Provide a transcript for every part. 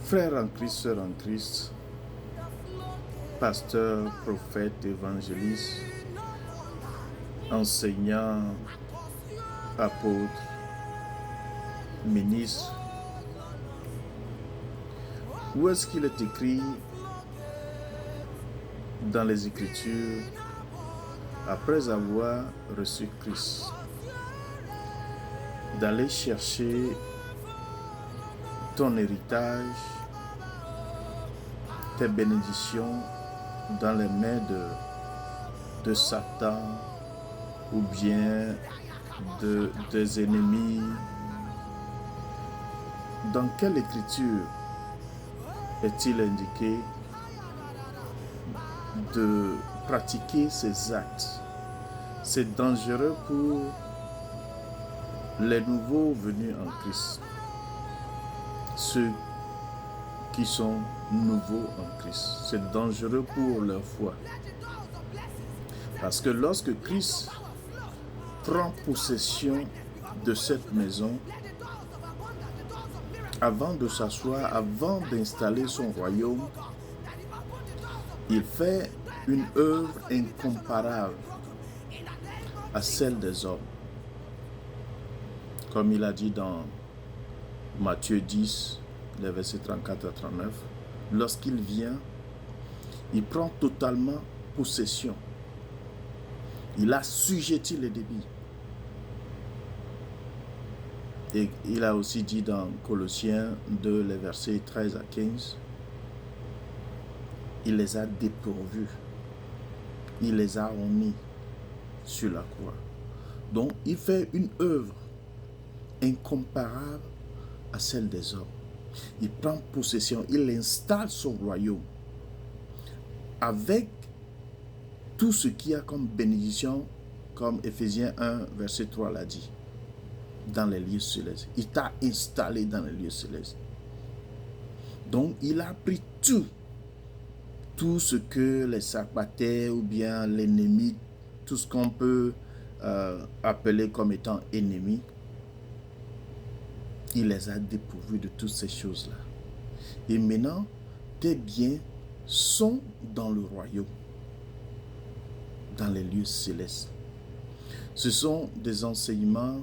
Frères en Christ, sœurs en Christ, pasteurs, prophètes, évangélistes, enseignants, apôtres, ministres, où est-ce qu'il est écrit dans les Écritures, après avoir reçu Christ, d'aller chercher ton héritage, tes bénédictions dans les mains de Satan ou bien des ennemis? Dans quelle écriture est-il indiqué de pratiquer ces actes? C'est dangereux pour les nouveaux venus en Christ, ceux qui sont nouveaux en Christ. C'est dangereux pour leur foi. Parce que lorsque Christ prend possession de cette maison, avant de s'asseoir, avant d'installer son royaume, il fait une œuvre incomparable à celle des hommes. Comme il a dit dans Matthieu 10, les versets 34 à 39, lorsqu'il vient, il prend totalement possession. Il assujettit les débits. Et il a aussi dit dans Colossiens 2, les versets 13 à 15, il les a dépourvus. Il les a remis sur la croix. Donc, il fait une œuvre incomparable à celle des hommes. Il prend possession, il installe son royaume avec tout ce qu'il y a comme bénédiction, comme Éphésiens 1, verset 3 l'a dit, dans les lieux célestes. Il t'a installé dans les lieux célestes. Donc, il a pris tout ce que les sabataires ou bien l'ennemi, tout ce qu'on peut appeler comme étant ennemi, il les a dépourvus de toutes ces choses-là. Et maintenant, tes biens sont dans le royaume, dans les lieux célestes. Ce sont des enseignements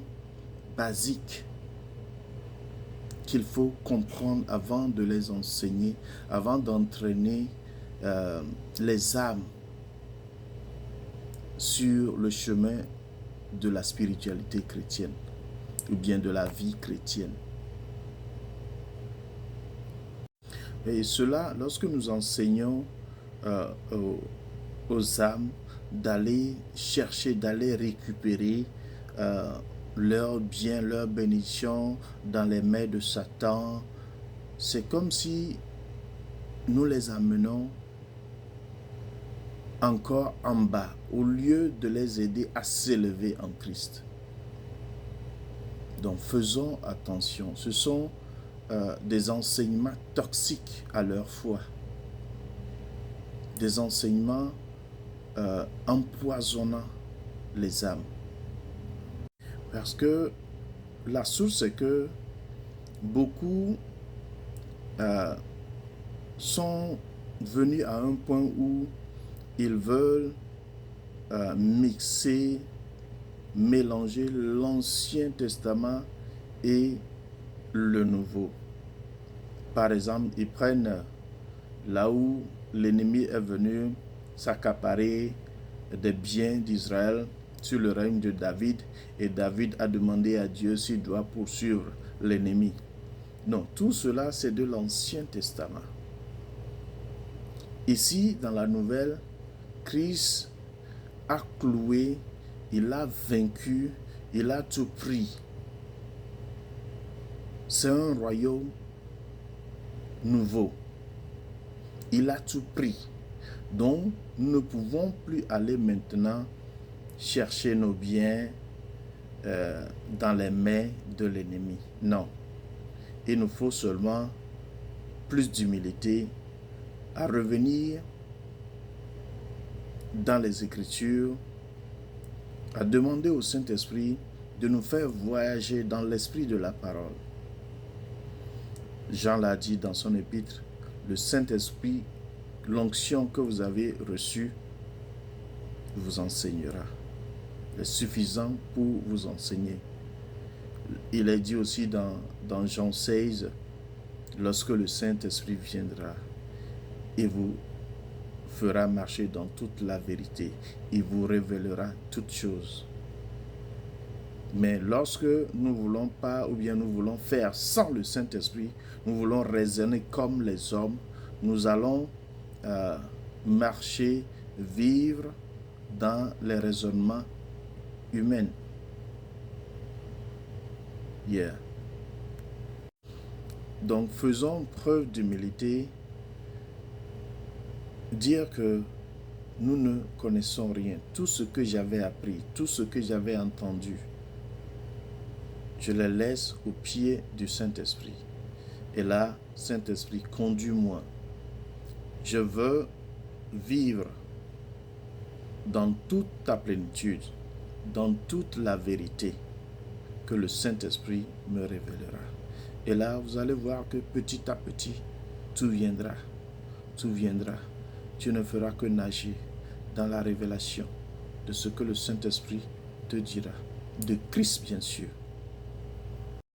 basiques qu'il faut comprendre avant de les enseigner, avant d'entraîner les âmes sur le chemin de la spiritualité chrétienne ou bien de la vie chrétienne. Et cela, lorsque nous enseignons aux âmes d'aller chercher, d'aller récupérer leurs biens, leurs bénédictions dans les mains de Satan, c'est comme si nous les amenons encore en bas, au lieu de les aider à s'élever en Christ. Donc faisons attention, ce sont des enseignements toxiques à leur foi, des enseignements empoisonnant les âmes. Parce que la source, c'est que beaucoup sont venus à un point où ils veulent mélanger l'Ancien Testament et le Nouveau. Par exemple, ils prennent là où l'ennemi est venu s'accaparer des biens d'Israël sur le règne de David, et David a demandé à Dieu s'il doit poursuivre l'ennemi. Non, tout cela c'est de l'Ancien Testament. Ici, dans la Nouvelle, Christ a cloué, il a vaincu, il a tout pris. C'est un royaume nouveau. Il a tout pris. Donc, nous ne pouvons plus aller maintenant chercher nos biens dans les mains de l'ennemi. Non. Il nous faut seulement plus d'humilité à revenir dans les Écritures, à demander au Saint-Esprit de nous faire voyager dans l'esprit de la parole. Jean l'a dit dans son épître, le Saint-Esprit, l'onction que vous avez reçue, vous enseignera. Est suffisant pour vous enseigner. Il est dit aussi dans Jean 16, lorsque le Saint-Esprit viendra, il vous fera marcher dans toute la vérité. Il vous révélera toutes choses. Mais lorsque nous ne voulons pas, ou bien nous voulons faire sans le Saint-Esprit, nous voulons raisonner comme les hommes, nous allons marcher, vivre dans les raisonnements humains. Yeah. Donc faisons preuve d'humilité, dire que nous ne connaissons rien. Tout ce que j'avais appris, tout ce que j'avais entendu, je les laisse au pied du Saint-Esprit. Et là, Saint-Esprit, conduis-moi. Je veux vivre dans toute ta plénitude, dans toute la vérité que le Saint-Esprit me révélera. Et là, vous allez voir que petit à petit, tout viendra. Tout viendra. Tu ne feras que nager dans la révélation de ce que le Saint-Esprit te dira. De Christ, bien sûr.